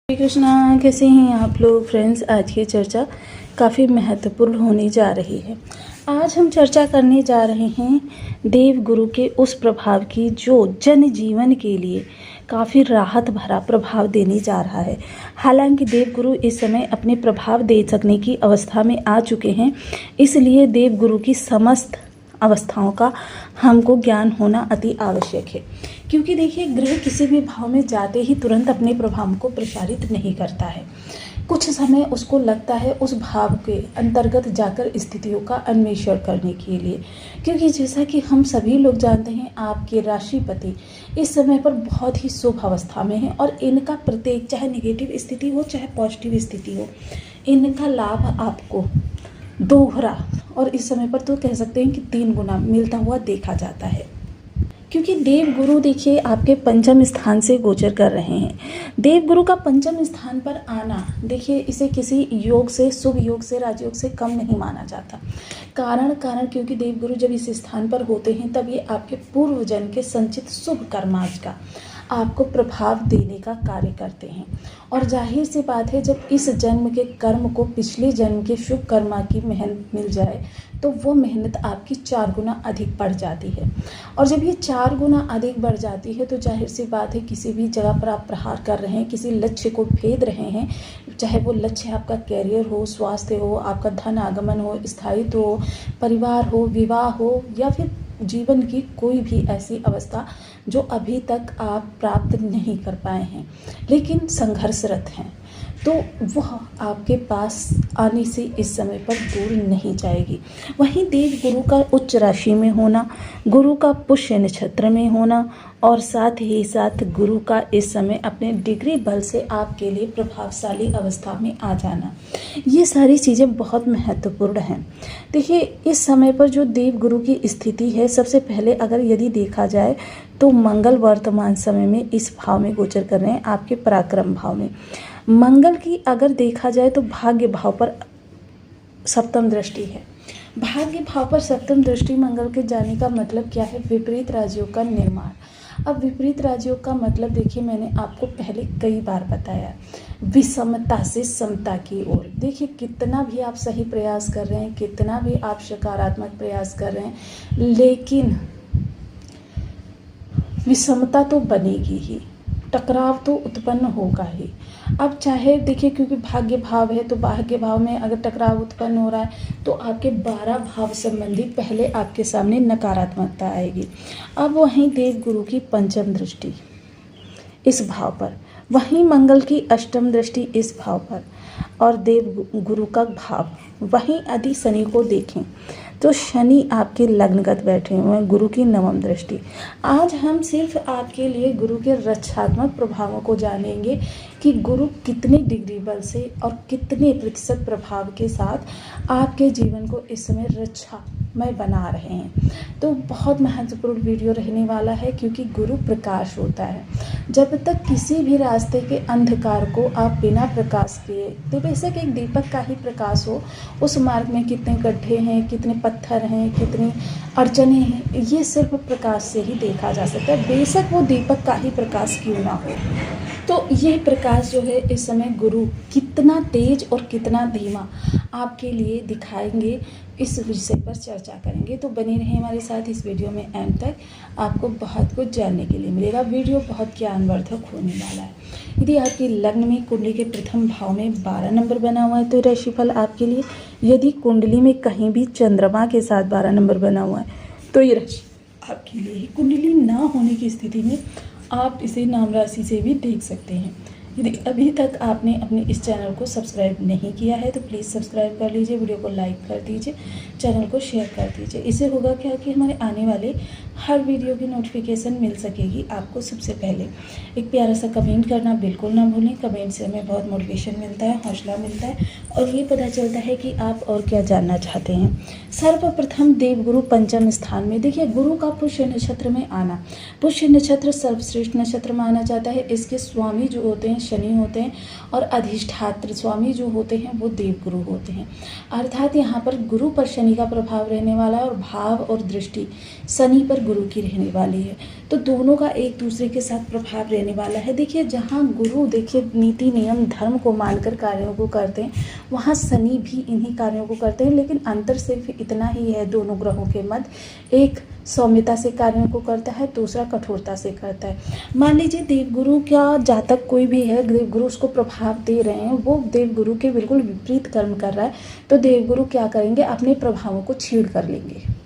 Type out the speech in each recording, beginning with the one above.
श्री कृष्णा। कैसे हैं आप लोग फ्रेंड्स? आज की चर्चा काफ़ी महत्वपूर्ण होने जा रही है। आज हम चर्चा करने जा रहे हैं देव गुरु के उस प्रभाव की जो जन जीवन के लिए काफ़ी राहत भरा प्रभाव देने जा रहा है। हालांकि देव गुरु इस समय अपने प्रभाव दे सकने की अवस्था में आ चुके हैं, इसलिए देव गुरु की समस्त अवस्थाओं का हमको ज्ञान होना अति आवश्यक है। क्योंकि देखिए, ग्रह किसी भी भाव में जाते ही तुरंत अपने प्रभाव को प्रसारित नहीं करता है। कुछ समय उसको लगता है उस भाव के अंतर्गत जाकर स्थितियों का अन्वेषण करने के लिए। क्योंकि जैसा कि हम सभी लोग जानते हैं, आपके राशिपति इस समय पर बहुत ही शुभ अवस्था में है और इनका प्रत्येक, चाहे नेगेटिव स्थिति हो चाहे पॉजिटिव स्थिति हो, इनका लाभ आपको दोहरा और इस समय पर तो कह सकते हैं कि 3 गुना मिलता हुआ देखा जाता है। क्योंकि देव गुरु देखिए आपके पंचम स्थान से गोचर कर रहे हैं। देव गुरु का पंचम स्थान पर आना, देखिए इसे किसी योग से, शुभ योग से, राजयोग से कम नहीं माना जाता। कारण क्योंकि देव गुरु जब इस स्थान पर होते हैं तब ये आपके पूर्व जन्म के संचित शुभ कर्माज का आपको प्रभाव देने का कार्य करते हैं। और जाहिर सी बात है, जब इस जन्म के कर्म को पिछले जन्म के शुभ कर्मा की मेहनत मिल जाए तो वो मेहनत आपकी 4 गुना अधिक बढ़ जाती है। और जब ये 4 गुना अधिक बढ़ जाती है तो जाहिर सी बात है, किसी भी जगह पर आप प्रहार कर रहे हैं, किसी लक्ष्य को भेद रहे हैं, चाहे वो लक्ष्य आपका कैरियर हो, स्वास्थ्य हो, आपका धन आगमन हो, स्थायित्व हो, परिवार हो, विवाह हो, या फिर जीवन की कोई भी ऐसी अवस्था जो अभी तक आप प्राप्त नहीं कर पाए हैं लेकिन संघर्षरत हैं, तो वह आपके पास आने से इस समय पर दूर नहीं जाएगी। वहीं देव गुरु का उच्च राशि में होना, गुरु का पुष्य नक्षत्र में होना और साथ ही साथ गुरु का इस समय अपने डिग्री बल से आपके लिए प्रभावशाली अवस्था में आ जाना, ये सारी चीज़ें बहुत महत्वपूर्ण हैं। देखिए, इस समय पर जो देव गुरु की स्थिति है, सबसे पहले अगर यदि देखा जाए तो मंगल वर्तमान समय में इस भाव में गोचर कर रहे हैं, आपके पराक्रम भाव में। मंगल की अगर देखा जाए तो भाग्य भाव पर सप्तम दृष्टि है। भाग्य भाव पर सप्तम दृष्टि मंगल के जाने का मतलब क्या है? विपरीत राजयोग का निर्माण। अब विपरीत राजयोग का मतलब देखिए, मैंने आपको पहले कई बार बताया, विषमता से समता की ओर। देखिए, कितना भी आप सही प्रयास कर रहे हैं, कितना भी आप सकारात्मक प्रयास कर रहे हैं, लेकिन विषमता तो बनेगी ही, टकराव तो उत्पन्न होगा ही। अब चाहे देखिए, क्योंकि भाग्य भाव है तो भाग्य भाव में अगर टकराव उत्पन्न हो रहा है तो आपके 12 भाव संबंधी पहले आपके सामने नकारात्मकता आएगी। अब वहीं देव गुरु की पंचम दृष्टि इस भाव पर, वहीं मंगल की अष्टम दृष्टि इस भाव पर और देव गुरु का भाव, वहीं यदि शनि को देखें तो शनि आपके लग्नगत बैठे हुए हैं, गुरु की नवम दृष्टि। आज हम सिर्फ आपके लिए गुरु के रक्षात्मक प्रभावों को जानेंगे कि गुरु कितने डिग्री बल से और कितने प्रतिशत प्रभाव के साथ आपके जीवन को इस समय रक्षामय बना रहे हैं। तो बहुत महत्वपूर्ण वीडियो रहने वाला है, क्योंकि गुरु प्रकाश होता है। जब तक किसी भी रास्ते के अंधकार को आप बिना प्रकाश किए, तो बेशक एक दीपक का ही प्रकाश हो, उस मार्ग में कितने गड्ढे हैं, कितने पत्थर हैं, कितनी अड़चने हैं, ये सिर्फ प्रकाश से ही देखा जा सकता है, बेशक वो दीपक का ही प्रकाश क्यों ना हो। तो ये प्रकाश जो है इस समय गुरु कितना तेज और कितना धीमा आपके लिए दिखाएंगे, इस विषय पर चर्चा करेंगे। तो बने रहें हमारे साथ इस वीडियो में एंड तक, आपको बहुत कुछ जानने के लिए मिलेगा। वीडियो बहुत ज्ञानवर्धक होने वाला है। यदि आपके लग्न में कुंडली के प्रथम भाव में 12 नंबर बना हुआ है तो राशिफल आपके लिए, यदि कुंडली में कहीं भी चंद्रमा के साथ 12 नंबर बना हुआ है तो ये राशि आपके लिए ही। कुंडली ना होने की स्थिति में आप इसे नाम राशि से भी देख सकते हैं। यदि अभी तक आपने अपने इस चैनल को सब्सक्राइब नहीं किया है तो प्लीज़ सब्सक्राइब कर लीजिए, वीडियो को लाइक कर दीजिए, चैनल को शेयर कर दीजिए। इससे होगा क्या कि हमारे आने वाले हर वीडियो की नोटिफिकेशन मिल सकेगी आपको सबसे पहले। एक प्यारा सा कमेंट करना बिल्कुल ना भूलें, कमेंट से हमें बहुत मोटिवेशन मिलता है, हौसला मिलता है और ये पता चलता है कि आप और क्या जानना चाहते हैं। सर्वप्रथम देवगुरु पंचम स्थान में, देखिए गुरु का पुष्य नक्षत्र में आना, पुष्य नक्षत्र सर्वश्रेष्ठ नक्षत्र माना जाता है। इसके स्वामी जो होते हैं शनि होते हैं और अधिष्ठात्र स्वामी जो होते हैं वो देवगुरु होते हैं। अर्थात यहाँ पर गुरु पर शनि का प्रभाव रहने वाला है और भाव और दृष्टि शनि पर गुरु की रहने वाली है। तो दोनों का एक दूसरे के साथ प्रभाव रहने वाला है। देखिए जहाँ गुरु देखिए नीति नियम धर्म को मानकर कार्यों को करते हैं, वहाँ शनि भी इन्हीं कार्यों को करते हैं, लेकिन अंतर सिर्फ इतना ही है दोनों ग्रहों के मध्य। एक सौम्यता से कार्यों को करता है, दूसरा कठोरता से करता है। मान लीजिए देवगुरु का जातक कोई भी है, देवगुरु उसको प्रभाव दे रहे हैं, वो देवगुरु के बिल्कुल विपरीत कर्म कर रहा है, तो देवगुरु क्या करेंगे, अपने प्रभावों को छीड़ कर लेंगे।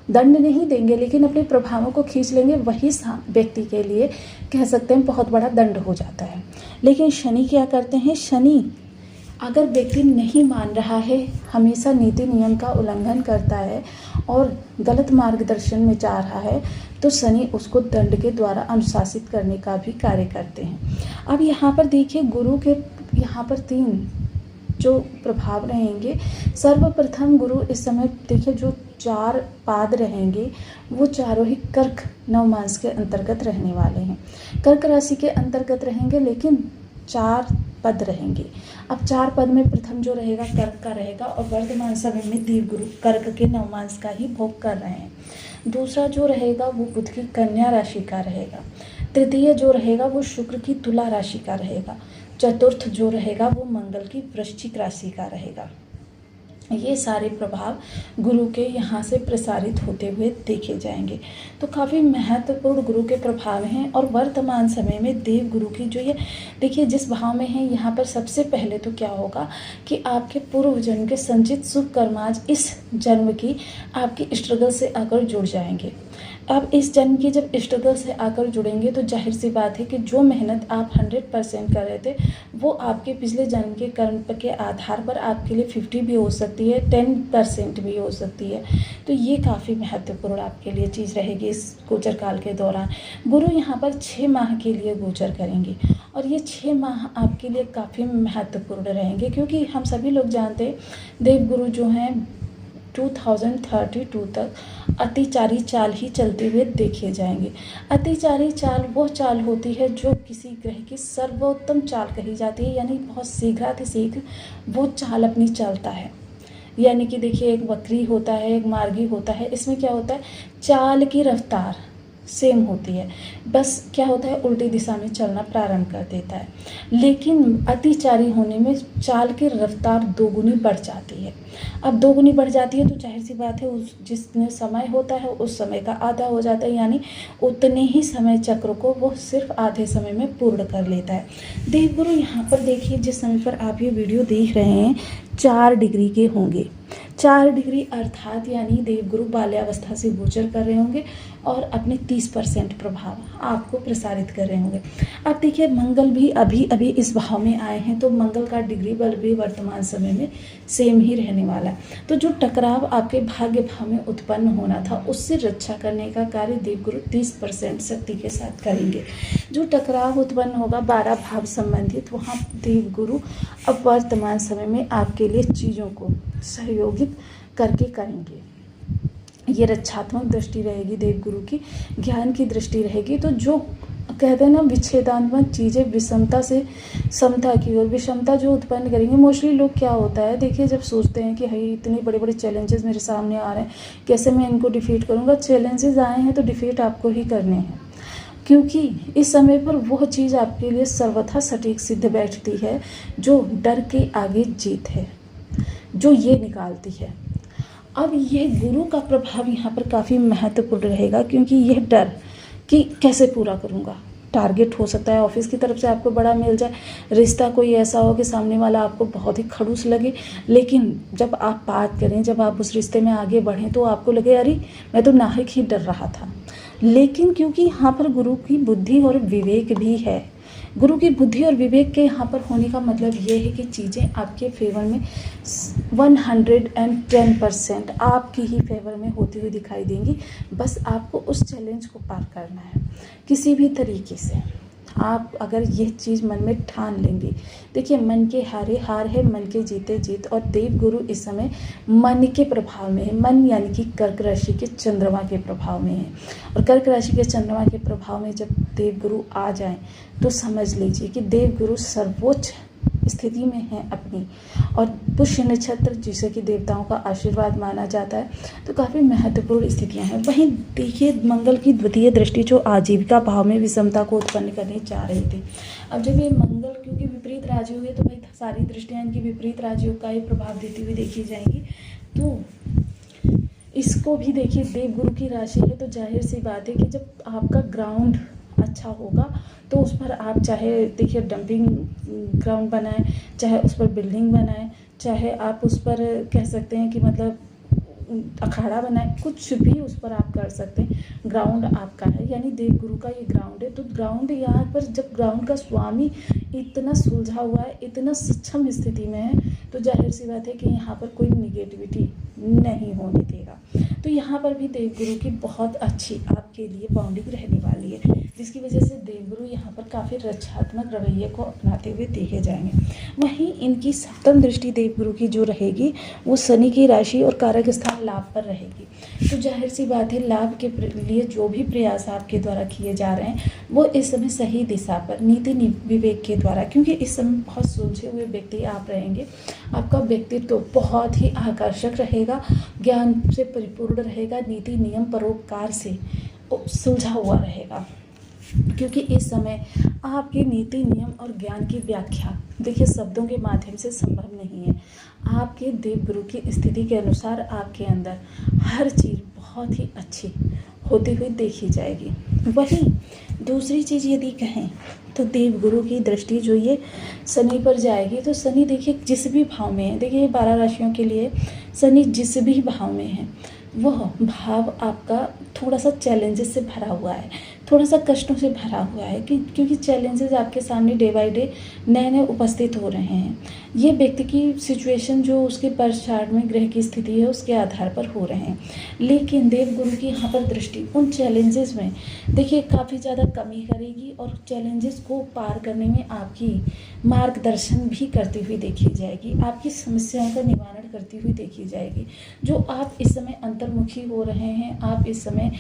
दंड नहीं देंगे लेकिन अपने प्रभावों को खींच लेंगे। वही व्यक्ति के लिए कह सकते हैं बहुत बड़ा दंड हो जाता है। लेकिन शनि क्या करते हैं, शनि अगर व्यक्ति नहीं मान रहा है, हमेशा नीति नियम का उल्लंघन करता है और गलत मार्गदर्शन में जा रहा है, तो शनि उसको दंड के द्वारा अनुशासित करने का भी कार्य करते हैं। अब यहाँ पर देखिए गुरु के यहाँ पर 3 जो प्रभाव रहेंगे। सर्वप्रथम गुरु इस समय देखिए जो 4 पाद रहेंगे वो चारों ही कर्क नवमांस के अंतर्गत रहने वाले हैं। कर्क राशि के अंतर्गत रहेंगे लेकिन 4 पद रहेंगे। अब 4 पद में प्रथम जो रहेगा कर्क का रहेगा और वर्तमान समय में देवगुरु कर्क के नवमांस का ही भोग कर रहे हैं। दूसरा जो रहेगा वो बुध की कन्या राशि का रहेगा। तृतीय जो रहेगा वो शुक्र की तुला राशि का रहेगा। चतुर्थ जो रहेगा वो मंगल की वृश्चिक राशि का रहेगा। ये सारे प्रभाव गुरु के यहाँ से प्रसारित होते हुए देखे जाएंगे। तो काफ़ी महत्वपूर्ण गुरु के प्रभाव हैं। और वर्तमान समय में देव गुरु की जो ये देखिए जिस भाव में है, यहाँ पर सबसे पहले तो क्या होगा कि आपके पूर्व जन्म के संचित शुभ कर्म आज इस जन्म की आपकी स्ट्रगल से आकर जुड़ जाएंगे। अब इस जन्म की जब स्ट्रगल से आकर जुड़ेंगे तो जाहिर सी बात है कि जो मेहनत आप 100% कर रहे थे वो आपके पिछले जन्म के कर्म के आधार पर आपके लिए 50 भी हो सकती है, 10% भी हो सकती है। तो ये काफ़ी महत्वपूर्ण आपके लिए चीज़ रहेगी इस गोचर काल के दौरान। गुरु यहाँ पर 6 माह के लिए गोचर करेंगे और ये 6 माह आपके लिए काफ़ी महत्वपूर्ण रहेंगे, क्योंकि हम सभी लोग जानते हैं देवगुरु जो हैं 2032 तक अतिचारी चाल ही चलते हुए देखे जाएंगे। अतिचारी चाल वो चाल होती है जो किसी ग्रह की सर्वोत्तम चाल कही जाती है, यानी बहुत शीघ्रातिशीघ्र वो चाल अपनी चलता है। यानी कि देखिए एक वक्री होता है, एक मार्गी होता है। इसमें क्या होता है, चाल की रफ्तार सेम होती है, बस क्या होता है उल्टी दिशा में चलना प्रारंभ कर देता है। लेकिन अतिचारी होने में चाल की रफ्तार 2 गुनी बढ़ जाती है। अब 2 गुनी बढ़ जाती है तो जाहिर सी बात है उस जितने समय होता है उस समय का आधा हो जाता है, यानी उतने ही समय चक्र को वो सिर्फ आधे समय में पूर्ण कर लेता है। देवगुरु यहाँ पर देखिए जिस समय पर आप ये वीडियो देख रहे हैं 4 डिग्री के होंगे। 4 डिग्री अर्थात यानी देवगुरु बाल्यावस्था से गोचर कर रहे होंगे और अपने 30% प्रभाव आपको प्रसारित कर रहे होंगे। अब देखिए मंगल भी अभी अभी इस भाव में आए हैं, तो मंगल का डिग्री बल भी वर्तमान समय में सेम ही रहने वाला है। तो जो टकराव आपके भाग्य भाव में उत्पन्न होना था उससे रक्षा करने का कार्य देवगुरु 30% शक्ति के साथ करेंगे। जो टकराव उत्पन्न होगा 12 भाव संबंधित, वहाँ देवगुरु अब वर्तमान समय में आपके लिए चीज़ों को सहयोगित करके करेंगे। ये रक्षात्मक दृष्टि रहेगी देवगुरु की, ज्ञान की दृष्टि रहेगी। तो जो कहते हैं ना विच्छेदात्मक चीज़ें विषमता से समता की ओर, विषमता जो उत्पन्न करेंगे। मोस्टली लोग क्या होता है देखिए जब सोचते हैं कि भाई इतने बड़े बड़े चैलेंजेस मेरे सामने आ रहे हैं, कैसे मैं इनको डिफीट करूँगा। चैलेंजेस आए हैं तो डिफीट आपको ही करने हैं, क्योंकि इस समय पर वह चीज़ आपके लिए सर्वथा सटीक सिद्ध बैठती है जो डर के आगे जीत है, जो ये निकालती है। अब ये गुरु का प्रभाव यहाँ पर काफ़ी महत्वपूर्ण रहेगा, क्योंकि यह डर कि कैसे पूरा करूँगा, टारगेट हो सकता है ऑफिस की तरफ से आपको बड़ा मिल जाए, रिश्ता कोई ऐसा हो कि सामने वाला आपको बहुत ही खड़ूस लगे, लेकिन जब आप बात करें, जब आप उस रिश्ते में आगे बढ़ें तो आपको लगे अरे मैं तो नाहक ही डर रहा था। लेकिन क्योंकि यहाँ पर गुरु की बुद्धि और विवेक भी है, गुरु की बुद्धि और विवेक के यहाँ पर होने का मतलब ये है कि चीज़ें आपके फेवर में 110% आपकी ही फेवर में होती हुई दिखाई देंगी। बस आपको उस चैलेंज को पार करना है किसी भी तरीके से। आप अगर यह चीज़ मन में ठान लेंगे, देखिए मन के हारे हार है, मन के जीते जीत। और देवगुरु इस समय मन के प्रभाव में है। मन यानी कि कर्क राशि के चंद्रमा के प्रभाव में है, और कर्क राशि के चंद्रमा के प्रभाव में जब देवगुरु आ जाएं तो समझ लीजिए कि देवगुरु सर्वोच्च स्थिति में हैं अपनी, और पुष्य नक्षत्र जिसे कि देवताओं का आशीर्वाद माना जाता है, तो काफ़ी महत्वपूर्ण स्थितियां हैं। वहीं देखिए मंगल की द्वितीय दृष्टि जो आजीविका भाव में विषमता को उत्पन्न करने जा रही थी, अब जब ये मंगल क्योंकि विपरीत राजयोग है तो भाई सारी दृष्टियां इनकी विपरीत राजयोग का ही प्रभाव देती हुई देखी जाएंगी। तो इसको भी देखिए देवगुरु की राशि है, तो जाहिर सी बात है कि जब आपका ग्राउंड अच्छा होगा तो उस पर आप चाहे देखिए डंपिंग ग्राउंड बनाएं, चाहे उस पर बिल्डिंग बनाएं, चाहे आप उस पर कह सकते हैं कि मतलब अखाड़ा बनाए, कुछ भी उस पर आप कर सकते हैं। ग्राउंड आपका है, यानी देवगुरु का ये ग्राउंड है। तो ग्राउंड यहाँ पर जब ग्राउंड का स्वामी इतना सुलझा हुआ है, इतना सक्षम स्थिति में है, तो जाहिर सी बात है कि यहाँ पर कोई निगेटिविटी नहीं होने देगा। तो यहाँ पर भी देवगुरु की बहुत अच्छी आपके लिए बाउंडिंग रहने वाली है, जिसकी वजह से देवगुरु यहाँ पर काफ़ी रक्षात्मक रवैये को अपनाते हुए देखे जाएंगे। वहीं इनकी सप्तम दृष्टि देवगुरु की जो रहेगी वो शनि की राशि और कारक स्थान लाभ पर रहेगी। तो जाहिर सी बात है लाभ के लिए जो भी प्रयास आपके द्वारा किए जा रहे हैं वो इस समय सही दिशा पर नीति विवेक के द्वारा, क्योंकि इस समय बहुत सुलझे हुए व्यक्ति आप रहेंगे। आपका व्यक्तित्व तो बहुत ही आकर्षक रहेगा, ज्ञान से परिपूर्ण रहेगा, नीति नियम परोपकार से सुलझा हुआ रहेगा, क्योंकि इस समय आपकी नीति नियम और ज्ञान की व्याख्या देखिए शब्दों के माध्यम से संभव नहीं है। आपके देवगुरु की स्थिति के अनुसार आपके अंदर हर चीज़ बहुत ही अच्छी होती हुई देखी जाएगी। वहीं दूसरी चीज़ यदि कहें तो देवगुरु की दृष्टि जो ये शनि पर जाएगी, तो शनि देखिए जिस भी भाव में है, देखिए 12 राशियों के लिए शनि जिस भी भाव में है वह भाव आपका थोड़ा सा चैलेंजेस से भरा हुआ है, थोड़ा सा कष्टों से भरा हुआ है, क्योंकि चैलेंजेस आपके सामने डे बाय डे नए नए उपस्थित हो रहे हैं। ये व्यक्ति की सिचुएशन जो उसके बर्थ चार्ट में ग्रह की स्थिति है उसके आधार पर हो रहे हैं, लेकिन देवगुरु की यहाँ पर दृष्टि उन चैलेंजेस में देखिए काफ़ी ज़्यादा कमी करेगी और चैलेंजेस को पार करने में आपकी मार्गदर्शन भी करती हुई देखी जाएगी, आपकी समस्याओं का निवारण करती हुई देखी जाएगी। जो आप इस समय अंतर्मुखी हो रहे हैं, आप इस समय